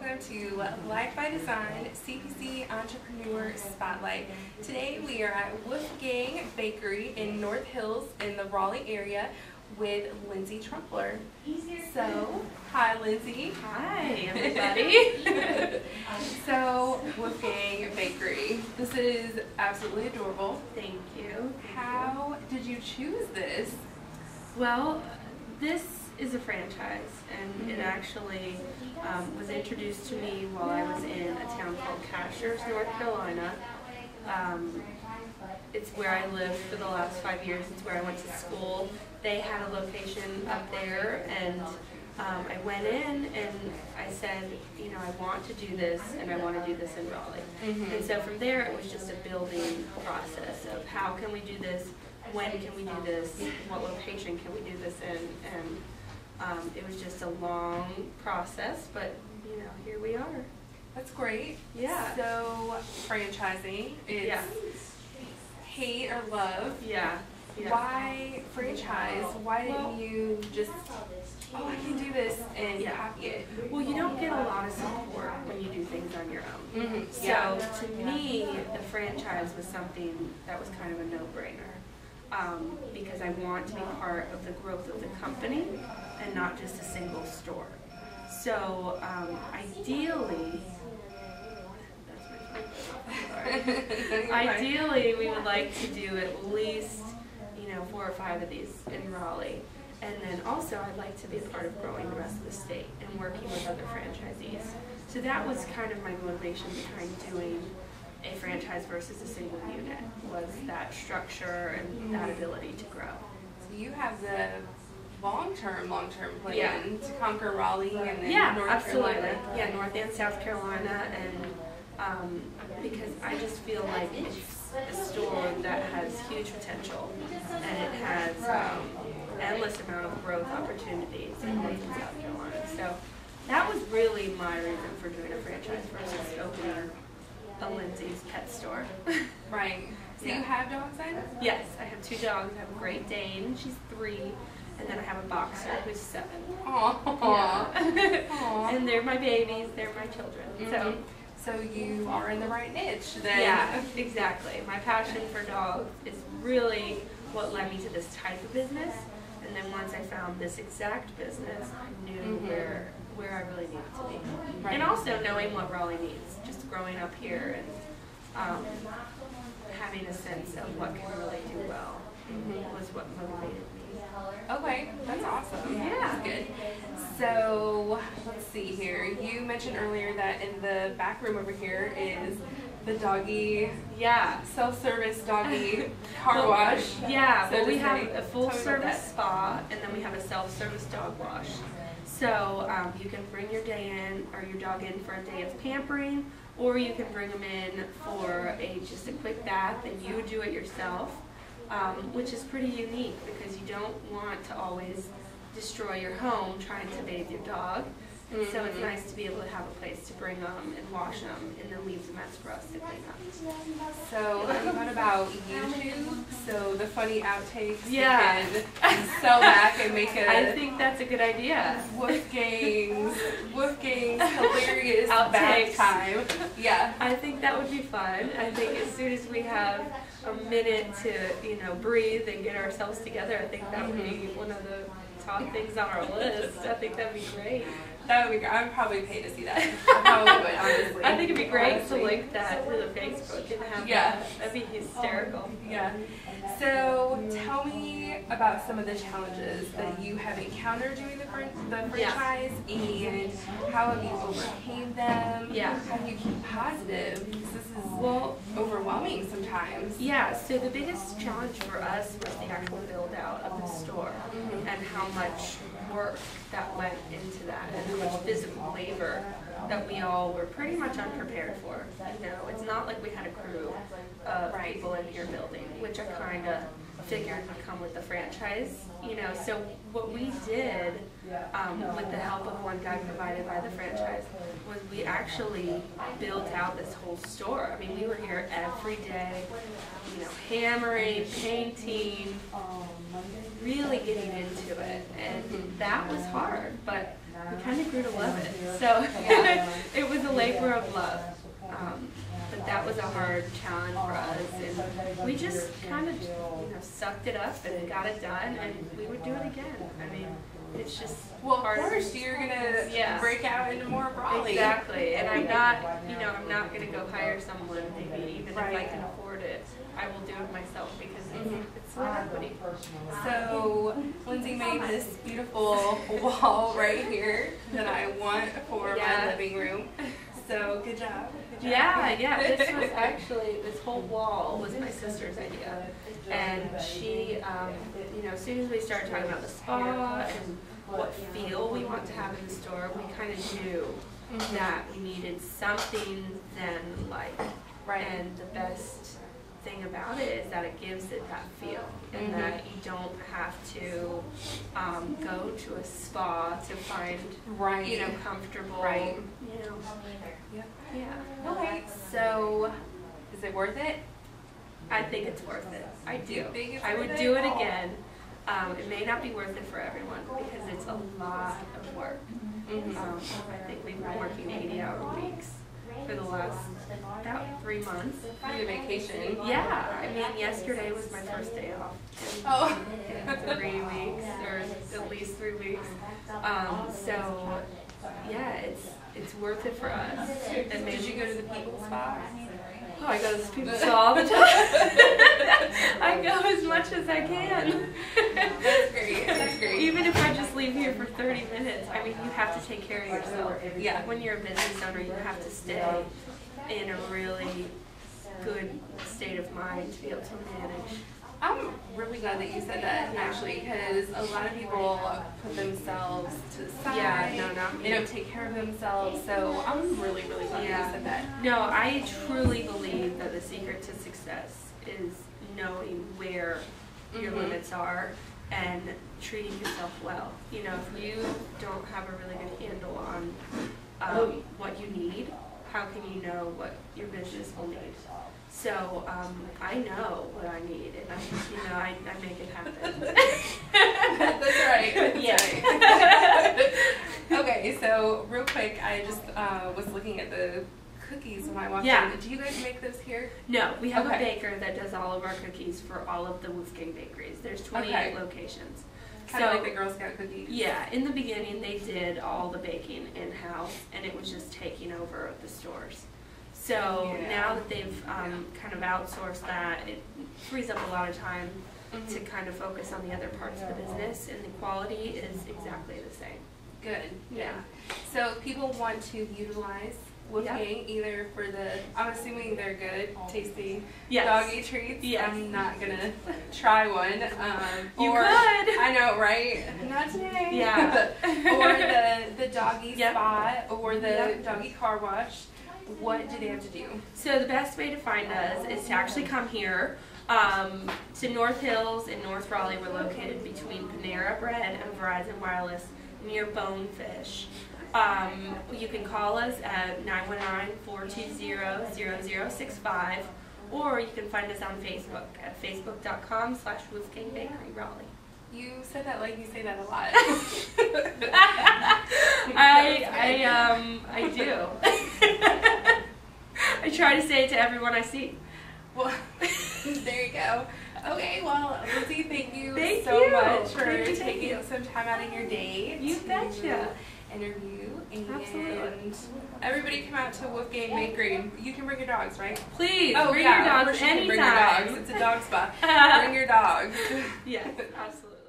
welcome to Life by Design CPC Entrepreneur Spotlight. Today we are at Woof Bakery in North Hills in the Raleigh area with Lindsay Trumpler. So, hi Lindsay. Hi everybody. So, Woof Bakery. This is absolutely adorable. Thank you. How did you choose this? Well, this is a franchise, and it actually was introduced to me while I was in a town called Cashiers, North Carolina. It's where I lived for the last 5 years. It's where I went to school. They had a location up there, and I went in and I said, you know, I want to do this, and I want to do this in Raleigh. And so from there, it was just a building process of how can we do this, when can we do this, what location can we do this in, and it was just a long process, but you know, here we are. That's great. Yeah. So, franchising, it's hate or love. Yeah. Why franchise? Why didn't you just, oh, I can do this and copy it? Well, you don't get a lot of support when you do things on your own. So to me, the franchise was something that was kind of a no-brainer. Because I want to be part of the growth of the company and not just a single store. So ideally, ideally we would like to do at least 4 or 5 of these in Raleigh. And then also I'd like to be a part of growing the rest of the state and working with other franchisees. So that was kind of my motivation behind doing a franchise versus a single unit, was that structure and that ability to grow. So you have the long-term plan to conquer Raleigh and then North Carolina. Yeah, North and South Carolina, and because I just feel like it's a store that has huge potential, and it has endless amount of growth opportunities in North and South Carolina. So that was really my reason for doing a franchise versus opening a Lindsay's pet store. Right. So you have dogs then? Yes, I have 2 dogs. I have a Great Dane, she's 3, and then I have a boxer who's 7. Aww. Yeah. And they're my babies, they're my children. So you are in the right niche then. Yeah, exactly. My passion for dogs is really what led me to this type of business. And then once I found this exact business, I knew where I really needed to be. Right. And also knowing what Raleigh needs, just growing up here and having a sense of what can really do well was what motivated me. Okay, that's awesome. Yeah. That's good. So, let's see here. You mentioned earlier that in the back room over here is the doggy, self-service doggy car wash. Yeah, so we have a full-service spa, and then we have a self-service dog wash. So you can bring your dog in for a day of pampering, or you can bring them in for just a quick bath, and you do it yourself, which is pretty unique because you don't want to always destroy your home trying to bathe your dog. And so it's nice to be able to have a place to bring them and wash them and then leave the mess for us to clean up. So what about YouTube? So the funny outtakes you can sell back and make a... I think that's a good idea. Wolfgang's hilarious bath time. Yeah. I think that would be fun. I think as soon as we have a minute to, breathe and get ourselves together, I think that would be one of the top things on our list. I think that'd be great. That would be great. I would probably pay to see that. I probably would, honestly. I think it'd be great to link that to the Facebook and have that. That'd be hysterical. Yeah. So tell me about some of the challenges that you have encountered doing the franchise, and how have you overcame them? Yeah. How do you keep positive? Because this is overwhelming sometimes. Yeah. So the biggest challenge for us was the actual build out of the store and how much work that went into that, and how much physical labor that we all were pretty much unprepared for. It's not like we had a crew of people in here building, which I kind of figured would come with the franchise. So what we did with the help of one guy provided by the franchise was we actually built out this whole store. I mean, we were here every day, hammering, painting, really getting into it, and that was hard, but we kind of grew to love it. So it was a labor of love. But that was a hard challenge for us, and we just kind of, sucked it up and got it done, and we would do it again. I mean, it's just Of course, you're gonna break out into more Raleigh. Exactly, and I'm not, I'm not gonna go hire someone, maybe even if I can afford it. I will do it myself because it's sweat equity. So Lindsay made this beautiful wall right here that I want for my living room. So good job. Yeah. This was actually, this whole wall was my sister's idea, and she, as soon as we started talking about the spa and what feel we want to have in the store, we kind of knew that we needed something then like, and the best thing about it is that it gives it that feel, and that you don't have to go to a spa to find comfortable, Okay, so is it worth it? I think it's worth it. I do. I would do it again. It may not be worth it for everyone because it's a lot of work. I think we've been working 80-hour weeks for the last about 3 months. For your vacation. Yeah, I mean, yesterday was my first day off in 3 weeks, or at least 3 weeks. So yeah, it's worth it for us. And did you go to the people spa? Oh, I go to the people spa all the time. I go as much as I can. That's great. That's great. Even if I just leave here for 30 minutes, I mean, you have to take care of yourself. Yeah. When you're a business owner, you have to stay in a really good state of mind to be able to manage. I'm really glad that you said that, actually, because a lot of people put themselves to the side. Yeah, They don't take care of themselves, so I'm really, really glad that you said that. No, I truly believe that the secret to success is knowing where your limits are and treating yourself well. If you don't have a really good handle on what you need, how can you know what your business will need? So I know what I need, and I make it happen. That's right. Okay, so real quick, I just was looking at the cookies when I walked in. Do you guys make those here? No, we have a baker that does all of our cookies for all of the Wolfgang bakeries. There's 28 locations. Kind of like the Girl Scout cookies. Yeah, in the beginning they did all the baking in-house, and it was just taking over the stores. So now that they've kind of outsourced that, it frees up a lot of time to kind of focus on the other parts of the business, and the quality is exactly the same. Good. Yeah. So if people want to utilize Wolfgang either for I'm assuming they're good, tasty doggy treats. I'm not gonna try one. You could. I know, right? Not today. Yeah. Or the doggy spot, or the doggy car wash. What do they have to do? So the best way to find us is to actually come here to North Hills in North Raleigh. We're located between Panera Bread and Verizon Wireless near Bonefish. You can call us at 919-420-0065, or you can find us on Facebook at facebook.com/Wolfgang Bakery Raleigh. You said that like you say that a lot. I do. I try to say it to everyone I see. Well, there you go. Okay, well, Lindsay, thank you so much for taking some time out of your day to interview. And absolutely. Everybody come out to Wolfgang Bakery. You can bring your dogs, right? Please, bring your dogs anytime. Bring your dogs. It's a dog spa. Bring your dogs. Yes, absolutely.